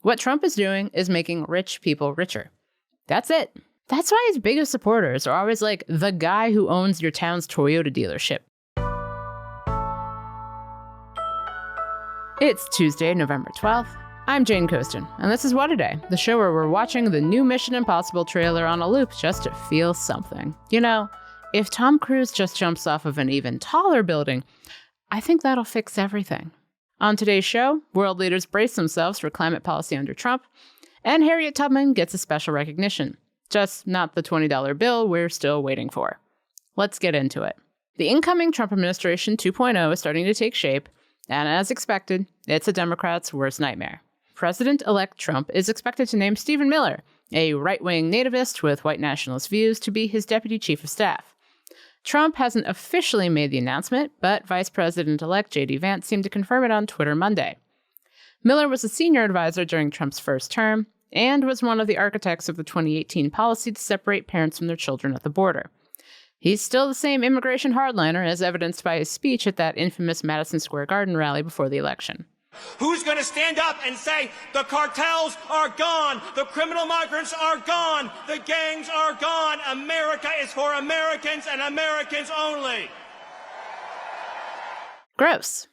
What Trump is doing is making rich people richer. That's it. That's why his biggest supporters are always like the guy who owns your town's Toyota dealership. It's Tuesday, November 12th. I'm Jane Coaston, and this is What A Day, the show where we're watching the new Mission Impossible trailer on a loop just to feel something. You know, if Tom Cruise just jumps off of an even taller building, I think that'll fix everything. On today's show, world leaders brace themselves for climate policy under Trump, and Harriet Tubman gets a special recognition. Just not the $20 bill we're still waiting for. Let's get into it. The incoming Trump administration 2.0 is starting to take shape, and as expected, it's a Democrat's worst nightmare. President-elect Trump is expected to name Stephen Miller, a right-wing nativist with white nationalist views, to be his deputy chief of staff. Trump hasn't officially made the announcement, but Vice President-elect J.D. Vance seemed to confirm it on Twitter Monday. Miller was a senior advisor during Trump's first term and was one of the architects of the 2018 policy to separate parents from their children at the border. He's still the same immigration hardliner, as evidenced by his speech at that infamous Madison Square Garden rally before the election. Who's going to stand up and say the cartels are gone, the criminal migrants are gone, the gangs are gone, America is for Americans and Americans only? Gross.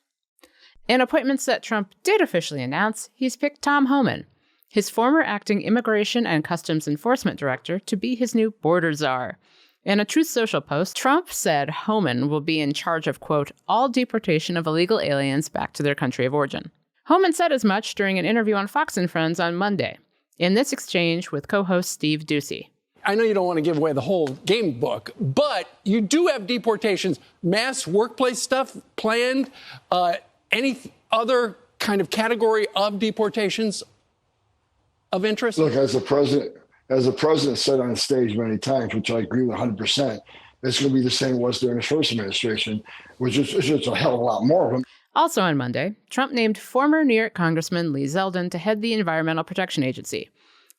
In appointments that Trump did officially announce, he's picked Tom Homan, his former acting Immigration and Customs Enforcement Director, to be his new border czar. In a Truth Social post, Trump said Homan will be in charge of, quote, all deportation of illegal aliens back to their country of origin. Homan said as much during an interview on Fox & Friends on Monday, in this exchange with co-host Steve Doocy. I know you don't want to give away the whole game book, but you do have deportations, mass workplace stuff planned, any other kind of category of deportations of interest? Look, as the president said on stage many times, which I agree with 100%, it's going to be the same it was during his first administration, which is just a hell of a lot more of them. Also on Monday, Trump named former New York Congressman Lee Zeldin to head the Environmental Protection Agency.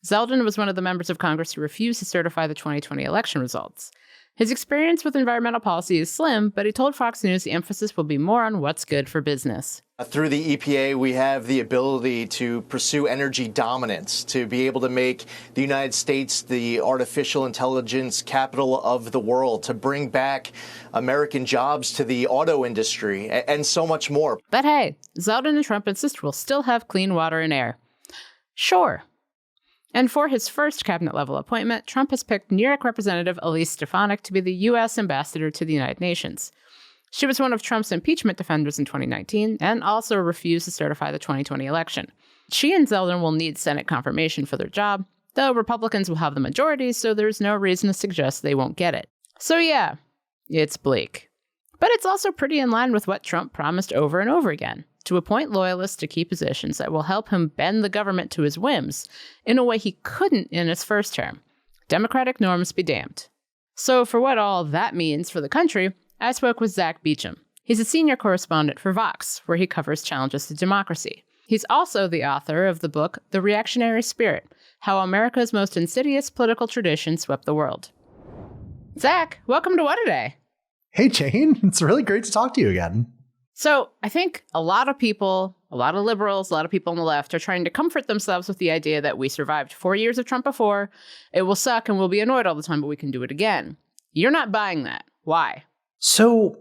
Zeldin was one of the members of Congress who refused to certify the 2020 election results. His experience with environmental policy is slim, but he told Fox News the emphasis will be more on what's good for business. Through the EPA, we have the ability to pursue energy dominance, to be able to make the United States the artificial intelligence capital of the world, to bring back American jobs to the auto industry, and so much more. But hey, Zeldin and Trump insist we'll still have clean water and air. Sure. And for his first cabinet-level appointment, Trump has picked New York Representative Elise Stefanik to be the U.S. ambassador to the United Nations. She was one of Trump's impeachment defenders in 2019 and also refused to certify the 2020 election. She and Zeldin will need Senate confirmation for their job, though Republicans will have the majority, so there's no reason to suggest they won't get it. So yeah, it's bleak. But it's also pretty in line with what Trump promised over and over again, to appoint loyalists to key positions that will help him bend the government to his whims in a way he couldn't in his first term. Democratic norms be damned. So for what all that means for the country, I spoke with Zack Beauchamp. He's a senior correspondent for Vox, where he covers challenges to democracy. He's also the author of the book, The Reactionary Spirit, How America's Most Insidious Political Tradition Swept the World. Zack, welcome to What A Day. Hey, Jane. It's really great to talk to you again. So I think a lot of people, a lot of liberals, a lot of people on the left are trying to comfort themselves with the idea that we survived 4 years of Trump before. It will suck and we'll be annoyed all the time, but we can do it again. You're not buying that. Why? So,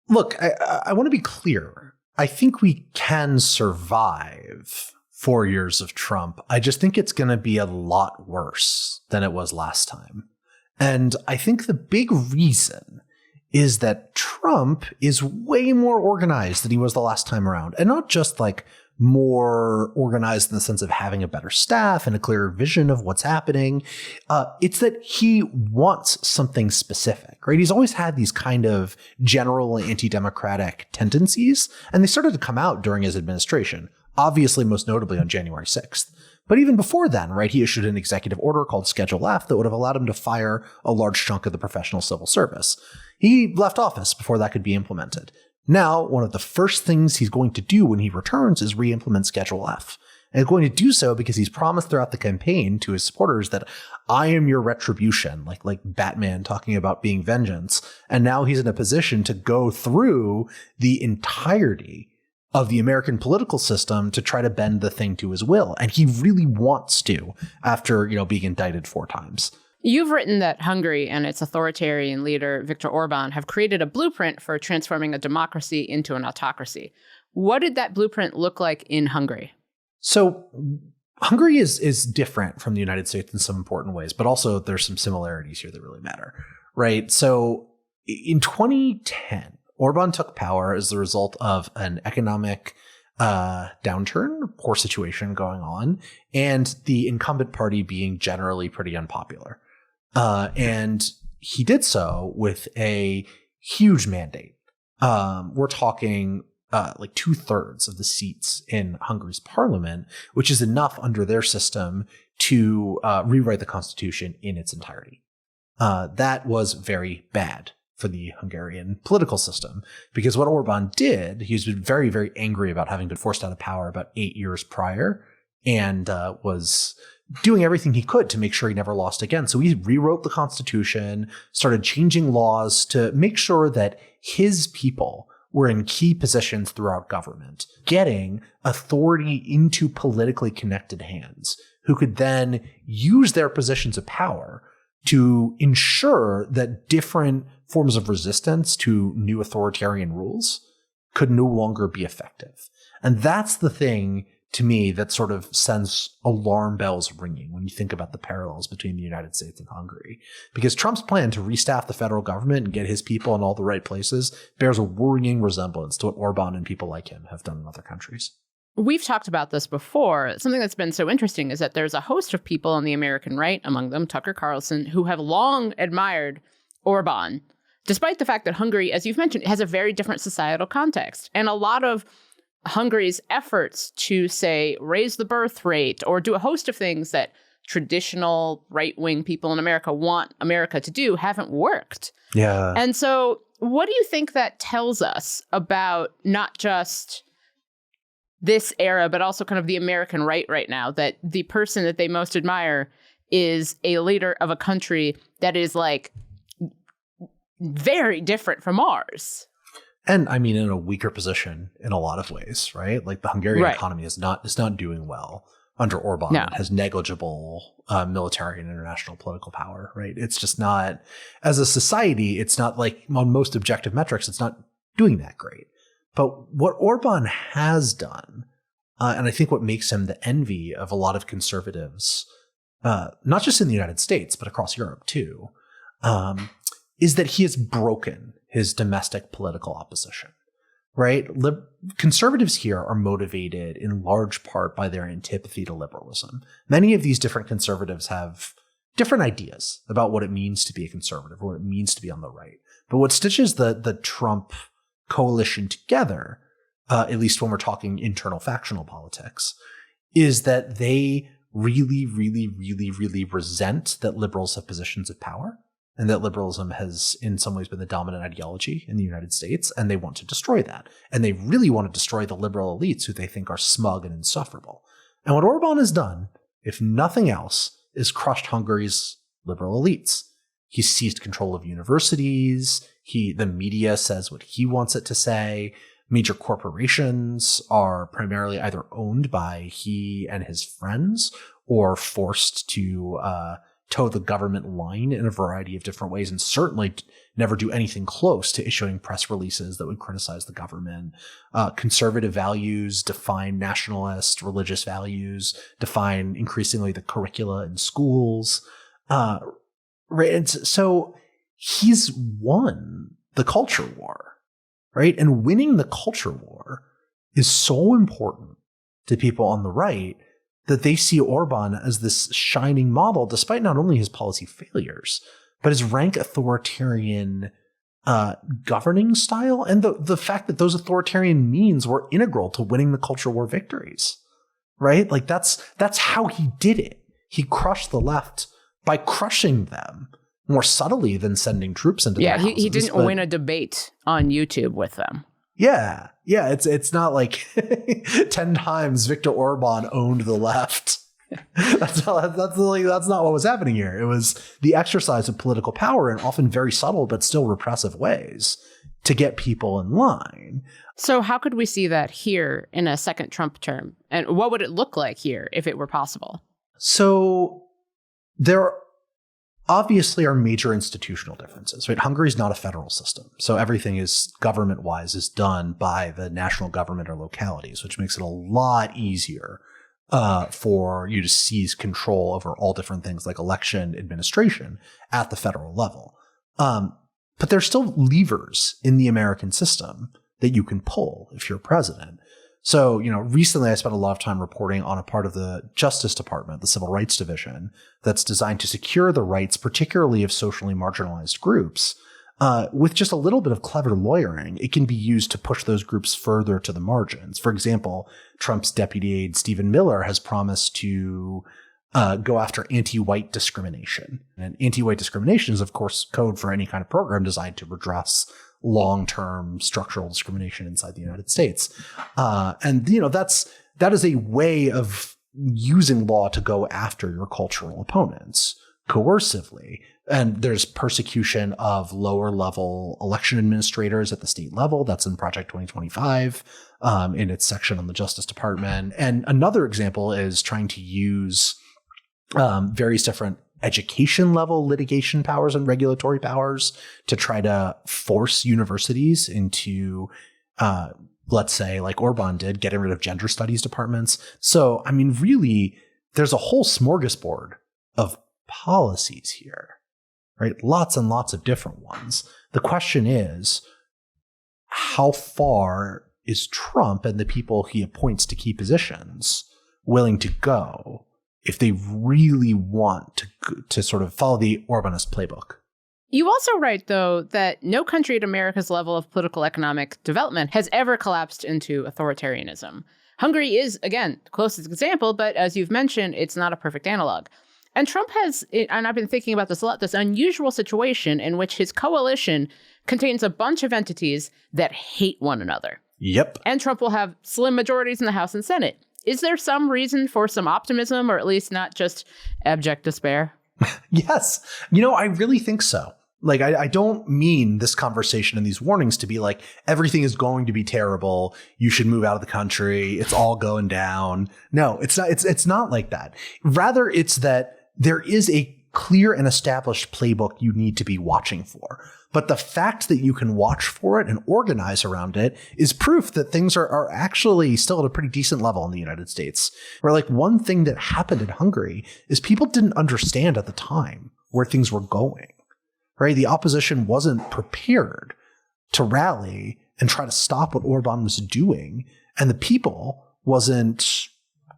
look, I want to be clear. I think we can survive 4 years of Trump. I just think it's going to be a lot worse than it was last time. And I think the big reason is that Trump is way more organized than he was the last time around. And not just like more organized in the sense of having a better staff and a clearer vision of what's happening. It's that he wants something specific, right? He's always had these kind of general anti-democratic tendencies, and they started to come out during his administration, obviously most notably on January 6th. But even before then, right, he issued an executive order called Schedule F that would have allowed him to fire a large chunk of the professional civil service. He left office before that could be implemented. Now, one of the first things he's going to do when he returns is re-implement Schedule F. And he's going to do so because he's promised throughout the campaign to his supporters that I am your retribution, like Batman talking about being vengeance. And now he's in a position to go through the entirety of the American political system to try to bend the thing to his will. And he really wants to after, being indicted 4 times. You've written that Hungary and its authoritarian leader, Viktor Orban, have created a blueprint for transforming a democracy into an autocracy. What did that blueprint look like in Hungary? So Hungary is different from the United States in some important ways, but also there's some similarities here that really matter, right? So in 2010, Orban took power as the result of an economic downturn, poor situation going on, and the incumbent party being generally pretty unpopular. And he did so with a huge mandate. We're talking like 2/3 of the seats in Hungary's parliament, which is enough under their system to rewrite the constitution in its entirety. That was very bad for the Hungarian political system, because what Orban did, he's been very, very angry about having been forced out of power about 8 years prior, and was doing everything he could to make sure he never lost again. So he rewrote the constitution, started changing laws to make sure that his people were in key positions throughout government, getting authority into politically connected hands who could then use their positions of power to ensure that different forms of resistance to new authoritarian rules could no longer be effective. And that's the thing, to me, that sort of sends alarm bells ringing when you think about the parallels between the United States and Hungary. Because Trump's plan to restaff the federal government and get his people in all the right places bears a worrying resemblance to what Orban and people like him have done in other countries. We've talked about this before. Something that's been so interesting is that there's a host of people on the American right, among them Tucker Carlson, who have long admired Orban, despite the fact that Hungary, as you've mentioned, has a very different societal context. And a lot of Hungary's efforts to, say, raise the birth rate or do a host of things that traditional right-wing people in America want America to do haven't worked. Yeah. And so what do you think that tells us about not just this era, but also kind of the American right now, that the person that they most admire is a leader of a country that is like very different from ours? And I mean, in a weaker position in a lot of ways, right? Like the Hungarian economy is not doing well under Orban. No. It has negligible military and international political power, right? It's just not, as a society, it's not like on most objective metrics, it's not doing that great. But what Orban has done, and I think what makes him the envy of a lot of conservatives, not just in the United States, but across Europe too, is that he has broken his domestic political opposition, right? Conservatives here are motivated in large part by their antipathy to liberalism. Many of these different conservatives have different ideas about what it means to be a conservative or what it means to be on the right. But what stitches the Trump coalition together, at least when we're talking internal factional politics, is that they really, really, really, really resent that liberals have positions of power, and that liberalism has in some ways been the dominant ideology in the United States, and they want to destroy that. And they really want to destroy the liberal elites who they think are smug and insufferable. And what Orban has done, if nothing else, is crushed Hungary's liberal elites. He's seized control of universities. The media says what he wants it to say. Major corporations are primarily either owned by he and his friends or forced to toe the government line in a variety of different ways, and certainly never do anything close to issuing press releases that would criticize the government. Conservative values define nationalist religious values, define increasingly the curricula in schools. Right. And so he's won the culture war, right? And winning the culture war is so important to people on the right that they see Orban as this shining model, despite not only his policy failures, but his rank authoritarian governing style and the fact that those authoritarian means were integral to winning the culture war victories, right? Like that's how he did it. He crushed the left by crushing them more subtly than sending troops into their houses. He didn't win a debate on YouTube with them. Yeah. It's not like 10 times Viktor Orban owned the left. That's not what was happening here. It was the exercise of political power in often very subtle but still repressive ways to get people in line. So how could we see that here in a second Trump term? And what would it look like here if it were possible? So there obviously are major institutional differences, right? Hungary is not a federal system. So everything is government-wise is done by the national government or localities, which makes it a lot easier for you to seize control over all different things like election administration at the federal level. But there's still levers in the American system that you can pull if you're president. So, recently I spent a lot of time reporting on a part of the Justice Department, the Civil Rights Division, that's designed to secure the rights, particularly of socially marginalized groups. With just a little bit of clever lawyering, it can be used to push those groups further to the margins. For example, Trump's deputy aide, Stephen Miller, has promised to go after anti-white discrimination. And anti-white discrimination is, of course, code for any kind of program designed to redress long-term structural discrimination inside the United States. That is a way of using law to go after your cultural opponents coercively. And there's persecution of lower level election administrators at the state level. That's in Project 2025 in its section on the Justice Department. And another example is trying to use various different education level litigation powers and regulatory powers to try to force universities into, let's say, like Orban did, getting rid of gender studies departments. So, really, there's a whole smorgasbord of policies here, right? Lots and lots of different ones. The question is, how far is Trump and the people he appoints to key positions willing to go if they really want to sort of follow the Orbanist playbook? You also write, though, that no country at America's level of political economic development has ever collapsed into authoritarianism. Hungary is, again, the closest example, but as you've mentioned, it's not a perfect analog. And Trump has, and I've been thinking about this a lot, this unusual situation in which his coalition contains a bunch of entities that hate one another. Yep. And Trump will have slim majorities in the House and Senate. Is there some reason for some optimism, or at least not just abject despair? Yes. I really think so. Like, I don't mean this conversation and these warnings to be like, everything is going to be terrible. You should move out of the country. It's all going down. No, it's not. It's not like that. Rather, it's that there is a clear and established playbook you need to be watching for. But the fact that you can watch for it and organize around it is proof that things are actually still at a pretty decent level in the United States. Where, like, one thing that happened in Hungary is people didn't understand at the time where things were going, right? The opposition wasn't prepared to rally and try to stop what Orban was doing. And the people wasn't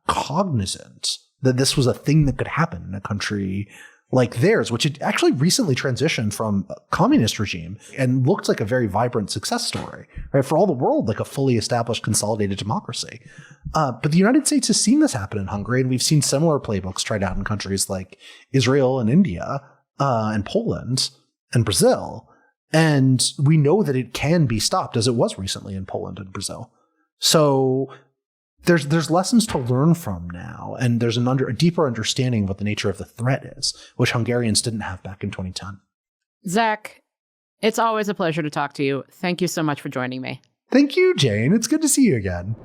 cognizant that this was a thing that could happen in a country like theirs, which had actually recently transitioned from a communist regime and looked like a very vibrant success story, right? For all the world, like a fully established, consolidated democracy. But the United States has seen this happen in Hungary, and we've seen similar playbooks tried out in countries like Israel and India and Poland and Brazil. And we know that it can be stopped, as it was recently in Poland and Brazil. So there's lessons to learn from now, and there's a deeper understanding of what the nature of the threat is, which Hungarians didn't have back in 2010. Zach, it's always a pleasure to talk to you. Thank you so much for joining me. Thank you, Jane. It's good to see you again.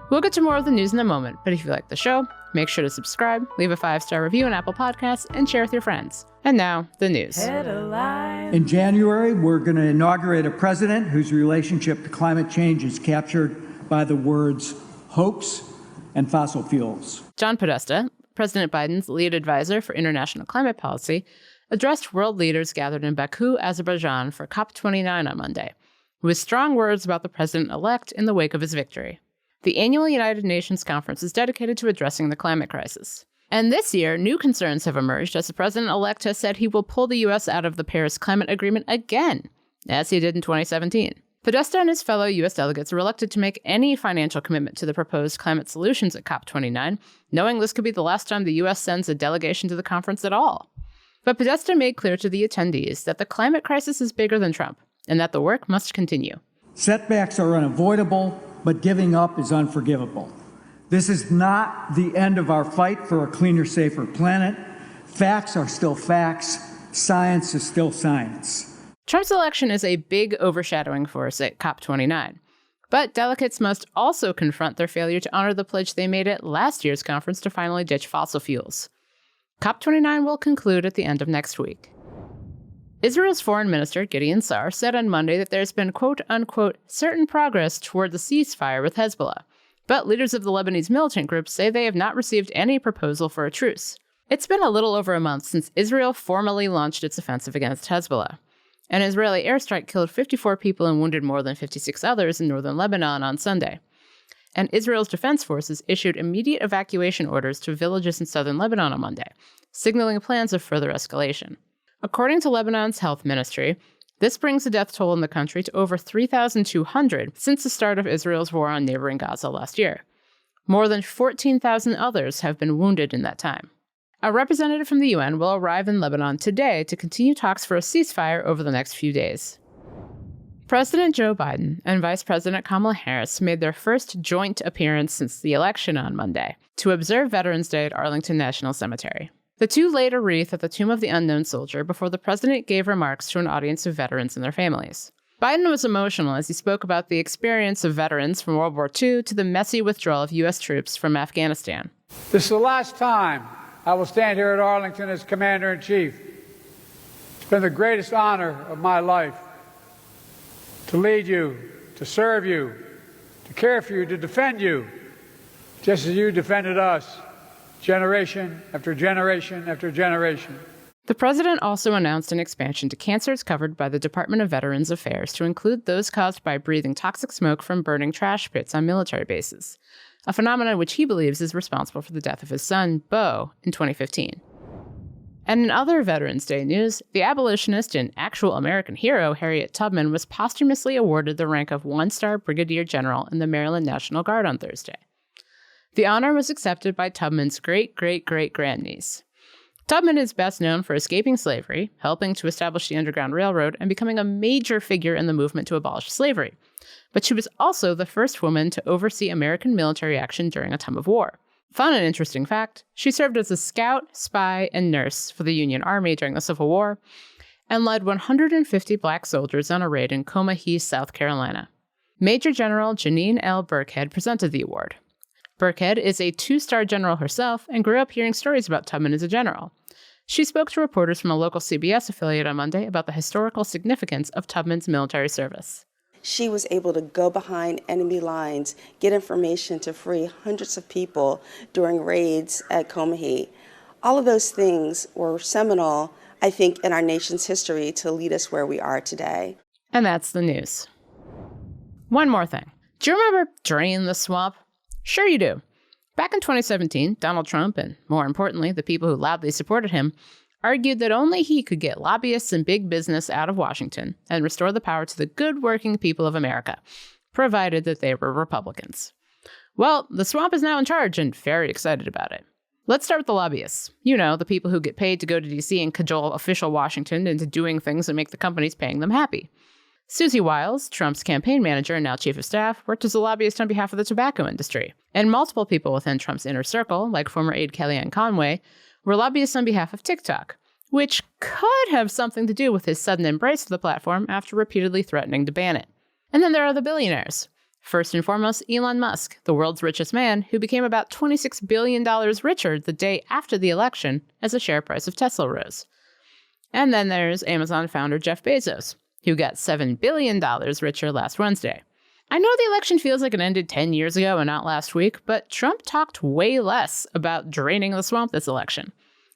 We'll get to more of the news in a moment, but if you like the show, make sure to subscribe, leave a 5-star review on Apple Podcasts, and share with your friends. And now, the news. In January, we're going to inaugurate a president whose relationship to climate change is captured by the words hoax and fossil fuels. John Podesta, President Biden's lead advisor for international climate policy, addressed world leaders gathered in Baku, Azerbaijan for COP29 on Monday, with strong words about the president-elect in the wake of his victory. The annual United Nations conference is dedicated to addressing the climate crisis. And this year, new concerns have emerged as the president-elect has said he will pull the U.S. out of the Paris Climate Agreement again, as he did in 2017. Podesta and his fellow U.S. delegates are reluctant to make any financial commitment to the proposed climate solutions at COP29, knowing this could be the last time the U.S. sends a delegation to the conference at all. But Podesta made clear to the attendees that the climate crisis is bigger than Trump, and that the work must continue. Setbacks are unavoidable, but giving up is unforgivable. This is not the end of our fight for a cleaner, safer planet. Facts are still facts. Science is still science. Trump's election is a big overshadowing force at COP29. But delegates must also confront their failure to honor the pledge they made at last year's conference to finally ditch fossil fuels. COP29 will conclude at the end of next week. Israel's foreign minister, Gideon Sa'ar, said on Monday that there's been quote-unquote certain progress toward the ceasefire with Hezbollah. But leaders of the Lebanese militant group say they have not received any proposal for a truce. It's been a little over a month since Israel formally launched its offensive against Hezbollah. An Israeli airstrike killed 54 people and wounded more than 56 others in northern Lebanon on Sunday. And Israel's defense forces issued immediate evacuation orders to villages in southern Lebanon on Monday, signaling plans of further escalation. According to Lebanon's health ministry, this brings the death toll in the country to over 3,200 since the start of Israel's war on neighboring Gaza last year. More than 14,000 others have been wounded in that time. A representative from the UN will arrive in Lebanon today to continue talks for a ceasefire over the next few days. President Joe Biden and Vice President Kamala Harris made their first joint appearance since the election on Monday to observe Veterans Day at Arlington National Cemetery. The two laid a wreath at the tomb of the unknown soldier before the president gave remarks to an audience of veterans and their families. Biden was emotional as he spoke about the experience of veterans from World War II to the messy withdrawal of U.S. troops from Afghanistan. This is the last time I will stand here at Arlington as Commander-in-Chief. It's been the greatest honor of my life to lead you, to serve you, to care for you, to defend you, just as you defended us, generation after generation after generation. The president also announced an expansion to cancers covered by the Department of Veterans Affairs to include those caused by breathing toxic smoke from burning trash pits on military bases, a phenomenon which he believes is responsible for the death of his son, Beau, in 2015. And in other Veterans Day news, the abolitionist and actual American hero Harriet Tubman was posthumously awarded the rank of one-star Brigadier General in the Maryland National Guard on Thursday. The honor was accepted by Tubman's great-great-great-grandniece. Tubman is best known for escaping slavery, helping to establish the Underground Railroad, and becoming a major figure in the movement to abolish slavery. But she was also the first woman to oversee American military action during a time of war. Fun and interesting fact, she served as a scout, spy, and nurse for the Union Army during the Civil War, and led 150 black soldiers on a raid in Comanche, South Carolina. Major General Janine L. Burkhead presented the award. Burkhead is a two-star general herself and grew up hearing stories about Tubman as a general. She spoke to reporters from a local CBS affiliate on Monday about the historical significance of Tubman's military service. She was able to go behind enemy lines, get information to free hundreds of people during raids at Comanche. All of those things were seminal, I think, in our nation's history to lead us where we are today. And that's the news. One more thing. Do you remember Drain the Swamp? Sure you do. Back in 2017, Donald Trump, and more importantly, the people who loudly supported him, argued that only he could get lobbyists and big business out of Washington and restore the power to the good working people of America, provided that they were Republicans. Well, the swamp is now in charge and very excited about it. Let's start with the lobbyists. You know, the people who get paid to go to D.C. and cajole official Washington into doing things that make the companies paying them happy. Susie Wiles, Trump's campaign manager and now chief of staff, worked as a lobbyist on behalf of the tobacco industry. And multiple people within Trump's inner circle, like former aide Kellyanne Conway, were lobbyists on behalf of TikTok, which could have something to do with his sudden embrace of the platform after repeatedly threatening to ban it. And then there are the billionaires. First and foremost, Elon Musk, the world's richest man, who became about $26 billion richer the day after the election as the share price of Tesla rose. And then there's Amazon founder Jeff Bezos, who got $7 billion richer last Wednesday. I know the election feels like it ended 10 years ago and not last week, but Trump talked way less about draining the swamp this election.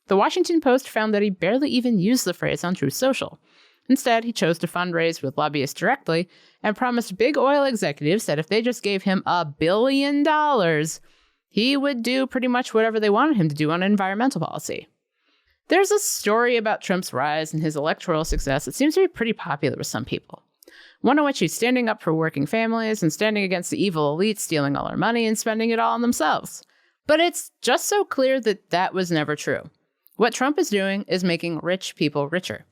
The Washington Post found that he barely even used the phrase on Truth Social. Instead, he chose to fundraise with lobbyists directly and promised big oil executives that if they just gave him $1 billion, he would do pretty much whatever they wanted him to do on environmental policy. There's a story about Trump's rise and his electoral success that seems to be pretty popular with some people. One in which he's standing up for working families and standing against the evil elite stealing all our money and spending it all on themselves. But it's just so clear that that was never true. What Trump is doing is making rich people richer.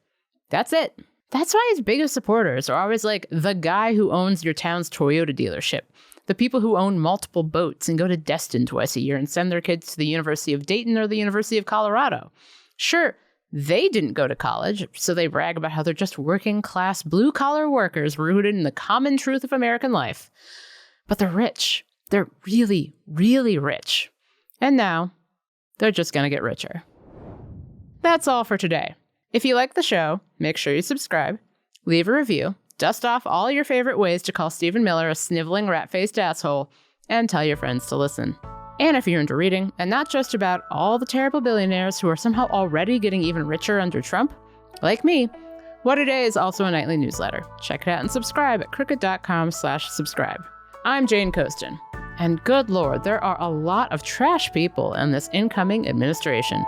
That's it. That's why his biggest supporters are always like the guy who owns your town's Toyota dealership, the people who own multiple boats and go to Destin twice a year and send their kids to the University of Dayton or the University of Colorado. Sure, They didn't go to college, so they brag about how they're just working-class, blue-collar workers rooted in the common truth of American life. But they're rich. They're really, really rich. And now, they're just going to get richer. That's all for today. If you like the show, make sure you subscribe, leave a review, dust off all your favorite ways to call Stephen Miller a sniveling rat-faced asshole, and tell your friends to listen. And if you're into reading, and not just about all the terrible billionaires who are somehow already getting even richer under Trump, like me, What A Day is also a nightly newsletter. Check it out and subscribe at crooked.com/subscribe. I'm Jane Coaston, and good lord, there are a lot of trash people in this incoming administration.